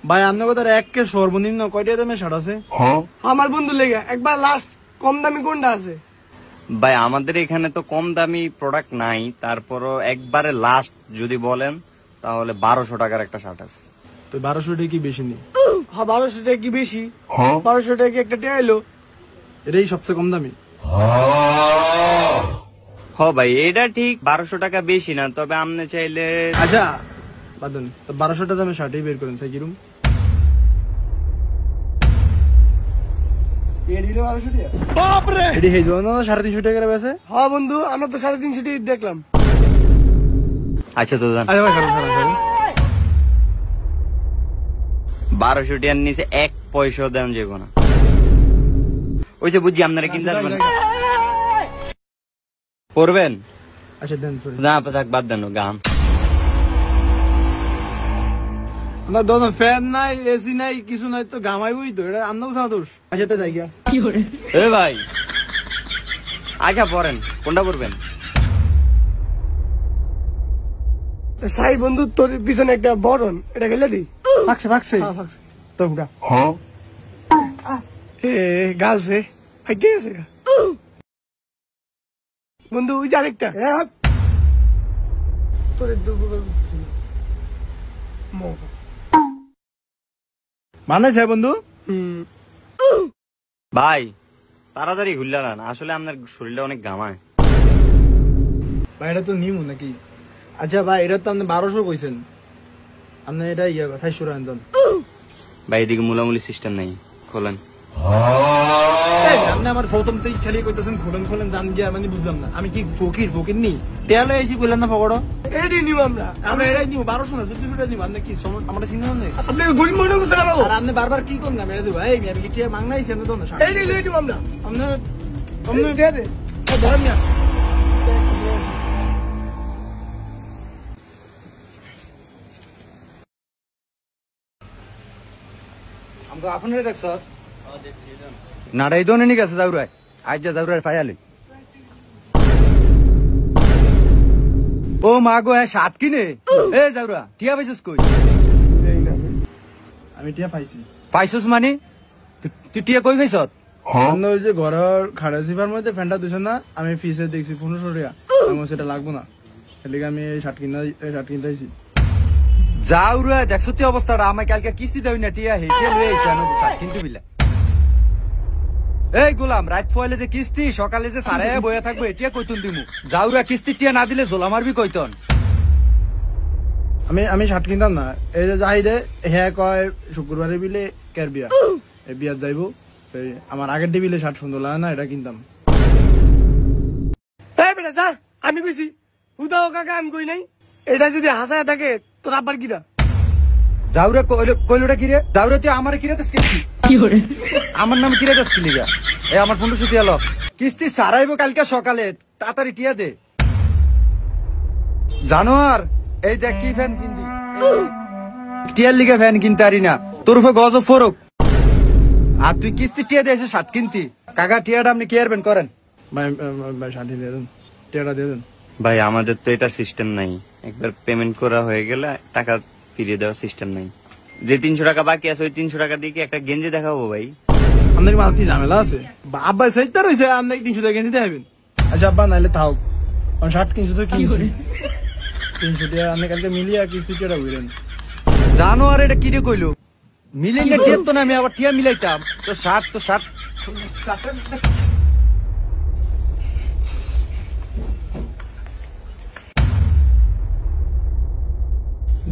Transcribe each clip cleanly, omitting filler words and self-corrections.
ভাই আপনার কথা একে সর্বনিম্ন কয়টা দামে শার্ট আছে? আমার বন্ধু লেগে একবার লাস্ট কম দামি কোনটা আছে? ভাই আমাদের এখানে তো কম দামি প্রোডাক্ট নাই, তারপরও একবারে লাস্ট যদি বলেন তাহলে 1200 টাকার একটা শার্ট আছে। তো 1200 টাকা কি বেশি নেই? হ্যাঁ 1200 টাকা কি বেশি? 1200 টাকা একটা টেয়া এলো, এটাই সবচেয়ে কম দামি। হ ভাই এটা ঠিক 1200 টাকা বেশি না, তবে আপনি চাইলে আচ্ছা বাদন তো 1200 টাকা দামে শার্টই বের করেন, তাই কিরম? এটি হেই জন্য 350 টাকা বেছে। হ্যাঁ বন্ধু আমরা তো 350 টাকা দেখলাম। আচ্ছা তো জান আরে ভাই খারাপ খারাপ 1200 টাকার নিচে 1 পয়সাও দেন যাবো না। ওই যে বুঝছি আপনারা কিনতে পারবেন করবেন। আচ্ছা দেন না থাক বাদ দেন গাম। আমরা দোনো ফ্যান নাই এসি নাই কিছু নাই তো গামাইবই তো, এটা আমরাও সাথে দোষ। আচ্ছা তো যাই গিয়া এ ভাই আচ্ছা পড়েন কোনটা পড়বেন? সাই বন্ধু তোর পিছনে একটা বরন, এটা গেলে দি ফাকছে ফাকছে তো উড়া। এ গালছে ভাই কে আছে বন্ধু? ওই যে আরেকটা তোর মানে স্যার বন্ধু ভাই তাড়াতাড়ি ঘুরলে না, আসলে আপনার শরীরটা অনেক ঘামায়। ভাই এটা তো নিমু নাকি? আচ্ছা ভাই এটা তো আপনি 1200 কইছেন, আপনি এটা ইয়ে 400 আনতেন। ভাই এদিকে মুলামুলি সিস্টেম নাই, খোলেন। আপনি আমার প্রথমতেই খালি কইতেছেন খোলেন খোলেন জান গিয়া, মানে বুঝলাম না আমি কি ফকির ফকির নি তেলে এসি কইলেন না পকড়ো। এটাই নিব আমরা, আমরা এটাই নিব 1200 না 1400 টাকা নিব। আপনি কি আমরা চিনি না? আপনি গরিব মনে করছেন না? আর আপনি বারবার কি করেন না মেরে দেব? এই আমি কি টিয়া মাংনাইছি আপনি তো না এইটাই লই নিব আমরা। আপনি আপনি দে দে ধরেন না আমগো আপনারে দেখছ নাড়াই দোনে নি গেছে যাউরাই আজ যা যাউরাই ফায়ালি। ও মা গো হ্যাঁ শার্ট কিনে এ যাউরা টিয়া পাইছস কই? আমি টিয়া পাইছি। পাইছস মানে তুই টিয়া কই পাইছত? আপনি ওই যে ঘরের খাড়া জিপার মধ্যে ফ্যানটা দিছেন না, আমি ফিসে দেখছি 1500 টাকা, আমার সেটা লাগবো না, এলিগে আমি এই শার্ট কিনতে আইছি। যাউরা দেখছ তুই অবস্থাটা, আমায় কালকে কিস্তি দেই না টিয়া হেটে লই আইছে আনো শার্ট কিনতে বিলা। এই গোলাম রাত ফয়লে যে কিস্তি সকালে যে সারে বইয়া থাকবো এটিয়া কইতুন দিমু। যাউরা কিস্তি টিয়া না দিলে জোলা মারবি কইতন। আমি শার্ট কিনতাম না, এই যে যাই দে হ্যাঁ কয় শুক্রবারে বিলে কের বিয়া, এই বিয়াত যাইবো, আমার আগের টেবিলে শার্ট সুন্দর লাগে না, এটা কিনতাম। এই বেটা যা, আমি কইছি উদাও কাকা আমি কই নাই। এটা যদি হাসায় থাকে তোর আব্বার কিরা? যাউরা কইলোটা কি রে? যাউরা তুই আমারে কিরে দাস কিস্তি কি করে? আমার নাম কিরে দাস কি লিগা? এই আমার 1500 টিয়া ল কিস্তি সারাইবো কালকে সকালে, তাড়াতাড়ি টিয়া দে। জানোয়ার এই দেখ কি ফ্যান কিনবি, টিয়ার লিগা ফ্যান কিনতে পারি না, তোর উপরে গজব ফরক। আর তুই কিস্তি টিয়া দিয়ে শার্ট কিনতি। কাকা টিয়াটা আপনি কি আরবেন করেন? ভাই শার্ট দিয়ে দেন, টিয়াটা দিয়ে দেন। ভাই আমাদের তো এটা সিস্টেম নাই, একবার পেমেন্ট করা হয়ে গেলে টাকা ফিরিয়ে দেওয়ার সিস্টেম নাই। যে 300 টাকা বাকি আছে ওই 300 টাকা দিয়ে কি একটা গেঞ্জি দেখাবো ভাই? আপনার মাথা ঝামেলা আছে? আব্বা সেইটা রয়েছে আপনি 300 টাকা গেঞ্জি দেখাবেন? আচ্ছা আব্বা নাইলে তাও শার্ট কিনছো তো কিনছি 300 টাকা, আপনি কালকে মিলিয়ে কিস্তি টিয়াটা বুঝলেন। জানোয়ার এটা কি রে কইলো? মিলেন না টিয়া তো না, আমি আবার টিয়া মিলাইতাম তো শার্ট তো শার্ট।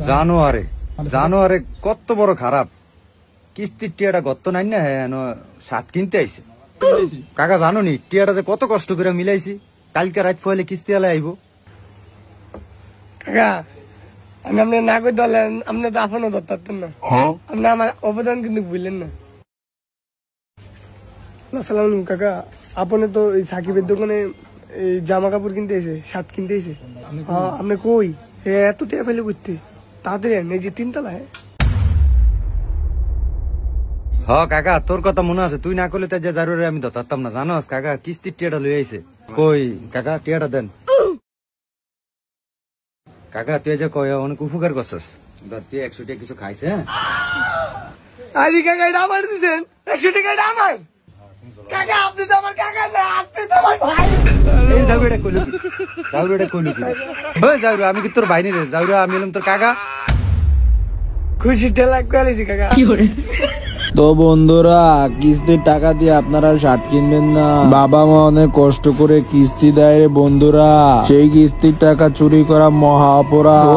জানোয়ারে জানোয়ারে কত বড় খারাপ, কিস্তির টিয়াটা গত নাই না, হ্যাঁ শার্ট কিনতে আইছে। কাকা জানো নি টিয়াটা যে কত কষ্ট করে মিলাইছি, কালকে রাত ফয়লে কিস্তি আলে আইবো। কাকা আমি আপনার না কই দলেন, আপনি তো আপনারও ধরতেন না, আপনি আমার অবদান কিন্তু বুঝলেন না। আসসালামু আলাইকুম কাকা, আপনি তো এই সাকিবের দোকানে এই জামা কাপড় কিনতে এসে শার্ট কিনতে এসে, আপনি কই এত টাকা ফেলে করতে তাড়াতাড়ি এই যে 3 তলা। হ কাকা তোর কথা মনে আছে, তুই না করলে তাই যে জারুরে আমি ধরতাম না। জানোস কাকা কিস্তির টিয়াটা লই আইছে। কই কাকা টিয়াটা দেন। কাকা তুই যে কয় অনেক উপকার করছস, ধর তুই 100 টাকা কিছু খাইছে, হ্যাঁ? আরে কাকা এটা আমার দিছেন, 100 টাকা এটা আমার। কাকা আপনি তো আমার কাকা না, আপনি তো আমার ভাই। এই যাও এটা কইলো কি? যাও এটা কইলো কি? ওই যাও রে, আমি কি তোর ভাই নি রে? যাও রে, আমি হলাম তোর কাকা। খুশিতে লাগ করেছি কাকা। তো বন্ধুরা, কিস্তির টাকা দিয়ে আপনারা শার্ট কিনবেন না। বাবা মা অনেক কষ্ট করে কিস্তি দেয় রে বন্ধুরা, সেই কিস্তির টাকা চুরি করা মহা অপরাধ।